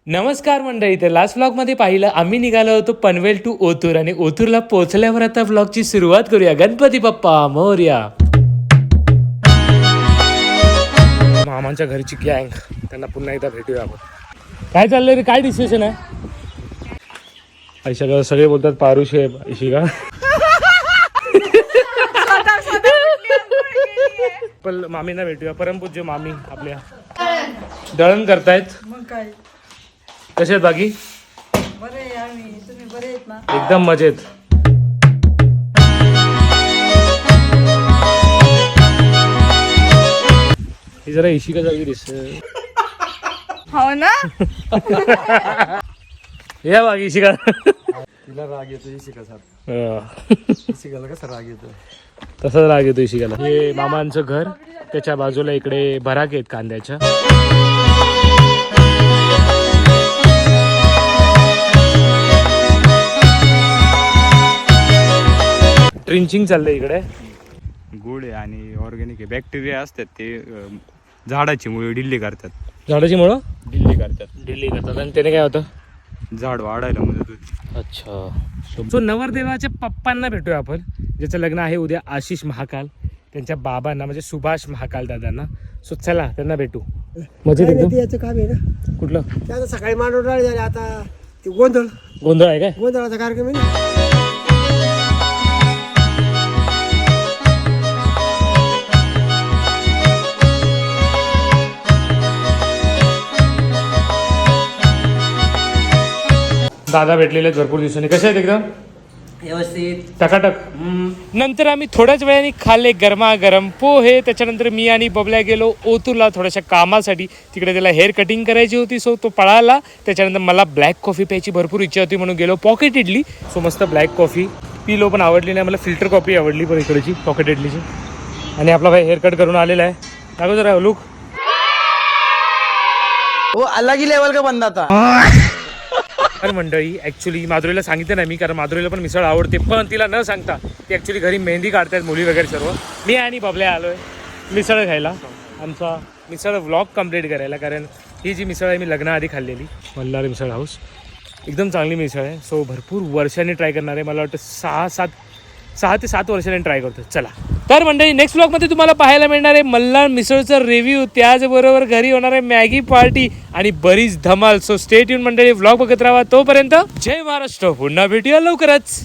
नमस्कार मंडळी. तर लास्ट व्लॉगमध्ये पाहिलं आम्ही निघालो होतो पनवेल टू ओतूर आणि ओतूरला पोहोचल्यावर आता व्लॉगची सुरुवात करूया. गणपती बाप्पा मोरया. मामांच्या घरची गँग, त्यांना पुन्हा एकदा भेटूया आपण. काय चाललंय रे, काय डिसिजन आहे? ऐशा सगळे बोलतात पारुष आहे ऐशिका. पण मामींना भेटूया. परमपूज्य मामी आपल्या दळण करतायत. मग काय कसे आहेत बाकी? बरे आहे आम्ही, तुम्ही बरे आहेत ना? एकदम मजेत. ही जरा इशिका जागी दिसते. हो ना. या बाकी इशिका. तिला राग येतो इशिकाला कसा राग येतो तसाच राग येतो इशिकाला. हे मामांचं घर, त्याच्या बाजूला इकडे भराक आहेत कांद्याच्या. ट्रिंचिंग चाललंय इकडे. गोड आहे आणि ऑर्गॅनिक आहे. बॅक्टेरिया असतात ते झाडाची मुळे ढिल्ली करतात. झाडाची मुळं ढिल्ली करतात आणि त्याने काय होतं? झाड वाढायला मदत होते. अच्छा. सो नवरदेवाच्या पप्पांना भेटूया आपण, ज्याचं लग्न आहे उद्या, आशिष महाकाल. त्यांच्या बाबांना म्हणजे सुभाष महाकाल दादांना. सो चला त्यांना भेटू. मजेत एकदम. याचं काम आहे ना, कुठलं? ते आता सकाळी मांडवडाळ झाले, आता ते गोंधळ आहे काय? गोंधळाचा कार्यक्रम आहे ना. दादा भेटलेले आहेत भरपूर दिवसांनी. कसे आहेत? एकदम व्यवस्थित टकाटक. नंतर आम्ही थोड्याच वेळाने खाल्ले गरमागरम पोहे. त्याच्यानंतर मी आणि बबल्या गेलो ओतूरला थोड्याशा कामासाठी. तिकडे त्याला हेअर कटिंग करायची होती, सो तो पळाला. त्याच्यानंतर मला ब्लॅक कॉफी प्यायची भरपूर इच्छा होती म्हणून गेलो पॉकेट इडली. सो मस्त ब्लॅक कॉफी पिलो, पण आवडली नाही मला. फिल्टर कॉफी आवडली पण इकडची पॉकेट इडलीची. आणि आपला भाई हेअर कट करून आलेला आहे. दाखव जरा लुक. वो अलग ही लेवल का बंदा था. तर मंडळी ॲक्च्युली माधुरीला सांगितलं नाही मी, कारण माधुरीला पण मिसळ आवडते, पण तिला न सांगता ती ॲक्च्युली घरी मेहंदी काढतायत मुली वगैरे सर्व. मी आणि बबल्या आलो आहे मिसळ खायला, आमचा मिसळ व्लॉग कंप्लीट करायला. कारण ही जी मिसळ आहे मी लग्नाआधी खाल्लेली, मल्हार मिसळ हाऊस. एकदम चांगली मिसळ आहे. सो भरपूर वर्षांनी ट्राय करणार आहे. मला वाटतं 6 ते 7 वर्षांनी ट्राय करतो. चला तर मंडळी, नेक्स्ट व्लॉगमध्ये तुम्हाला पाहायला मिळणार आहे मल्हार मिसळचा रिव्ह्यू, त्याचबरोबर घरी होणार आहे मॅगी पार्टी आणि बरीच धमाल. सो स्टे ट्यून मंडळी, व्लॉग बघत राहा. तोपर्यंत जय महाराष्ट्र. पुन्हा भेटूया लवकरच.